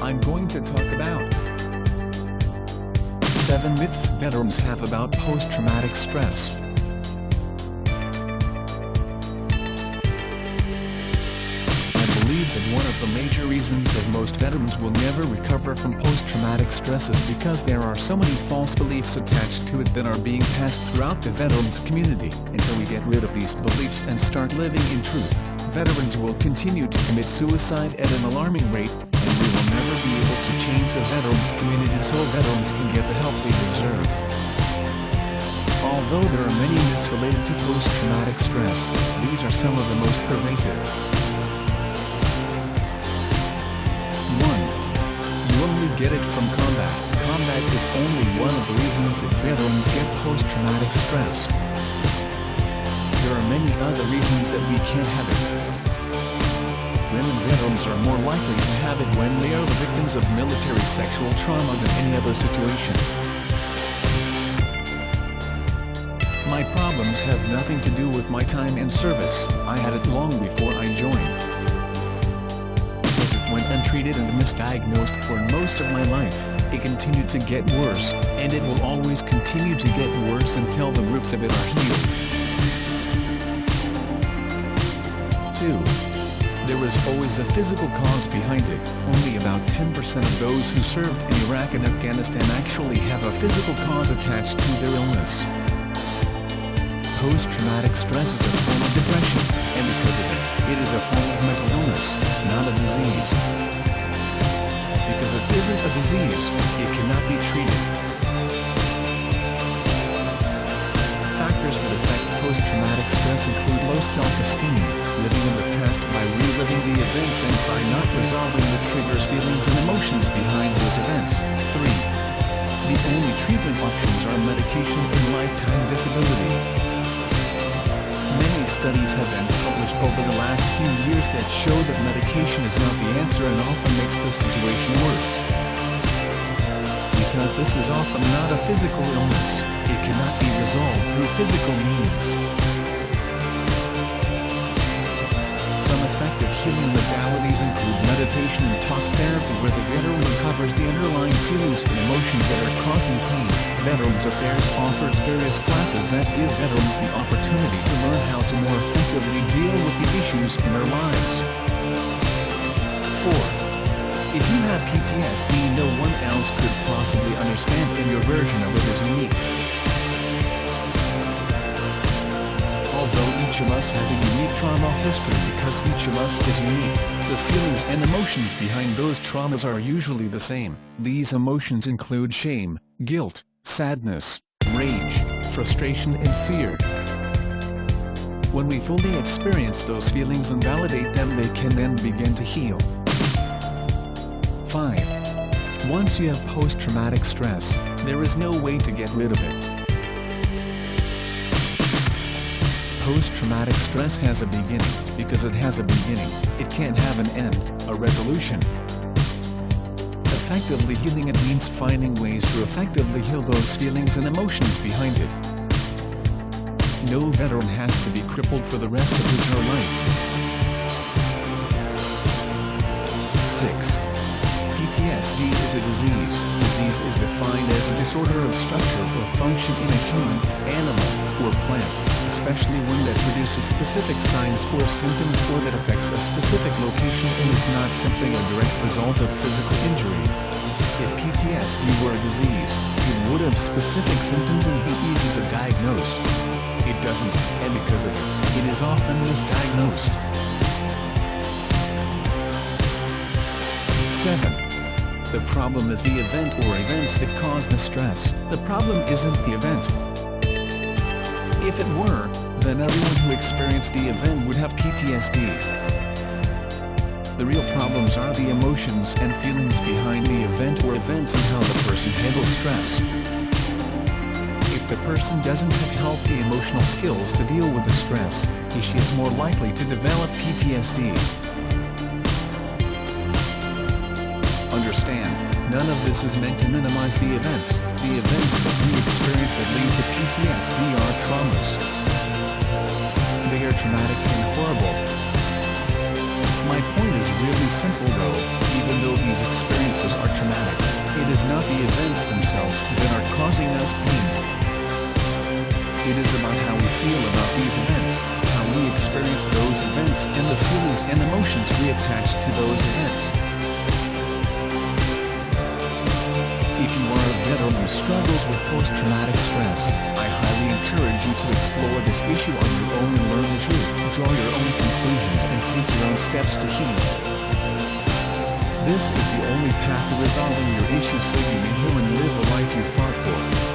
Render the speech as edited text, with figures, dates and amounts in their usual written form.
I'm going to talk about 7 myths veterans have about post-traumatic stress. I believe that one of the major reasons that most veterans will never recover from post-traumatic stress is because there are so many false beliefs attached to it that are being passed throughout the veterans community. Until we get rid of these beliefs and start living in truth, veterans will continue to commit suicide at an alarming rate, and we will never be able to change the veterans community so veterans can get the help they deserve. Although there are many myths related to post-traumatic stress, these are some of the most pervasive. 1. You only get it from combat. Combat is only one of the reasons that veterans get post-traumatic stress. There are many other reasons that we can't have it. Women veterans are more likely to have it when they are the victims of military sexual trauma than any other situation. My problems have nothing to do with my time in service. I had it long before I joined. Because it went untreated and misdiagnosed for most of my life, it continued to get worse, and it will always continue to get worse until the roots of it are healed. 2. There is always a physical cause behind it. Only about 10% of those who served in Iraq and Afghanistan actually have a physical cause attached to their illness. Post-traumatic stress is a form of depression, and because of it, it is a form of mental illness, not a disease. Because it isn't a disease, it cannot be treated. Factors that affect post-traumatic stress include low self-esteem, living in the past by reliving the events and by not resolving the triggers, feelings and emotions behind those events. 3. The only treatment options are medication and lifetime disability. Many studies have been published over the last few years that show that medication is not the answer and often makes the situation worse. Because this is often not a physical illness, it cannot be resolved through physical means. Some effective healing modalities include meditation and talk therapy, where the veteran recovers the underlying feelings and emotions that are causing pain. Veterans Affairs offers various classes that give veterans the opportunity to learn how to more effectively deal with the issues in their lives. 4. If you have PTSD, no one else could possibly understand, and your version of it is unique. Although each of us has a unique trauma history, because each of us is unique, the feelings and emotions behind those traumas are usually the same. These emotions include shame, guilt, sadness, rage, frustration and fear. When we fully experience those feelings and validate them, they can then begin to heal. 5. Once you have post-traumatic stress, there is no way to get rid of it. Post-traumatic stress has a beginning. Because it has a beginning, it can't have an end, a resolution. Effectively healing it means finding ways to effectively heal those feelings and emotions behind it. No veteran has to be crippled for the rest of his or her life. 6. PTSD is a disease. Disease is defined as a disorder of structure or function in a human, animal, or plant, especially one that produces specific signs or symptoms or that affects a specific location and is not simply a direct result of physical injury. If PTSD were a disease, it would have specific symptoms and be easy to diagnose. It doesn't, and because of it, it is often misdiagnosed. 7. The problem is the event or events that cause the stress. The problem isn't the event. If it were, then everyone who experienced the event would have PTSD. The real problems are the emotions and feelings behind the event or events and how the person handles stress. If the person doesn't have healthy emotional skills to deal with the stress, she is more likely to develop PTSD. Understand, none of this is meant to minimize the events. The events that we experience that lead to PTSD are traumas. They are traumatic and horrible. My point is really simple though, even though these experiences is not the events themselves that are causing us pain. It is about how we feel about these events, how we experience those events, and the feelings and emotions we attach to those events. If you are a veteran who struggles with post-traumatic stress, I highly encourage you to explore this issue on your own and learn the truth, draw your own conclusions, and take your own steps to heal. This is the only path to resolving your issues so you may heal and live the life you fought for.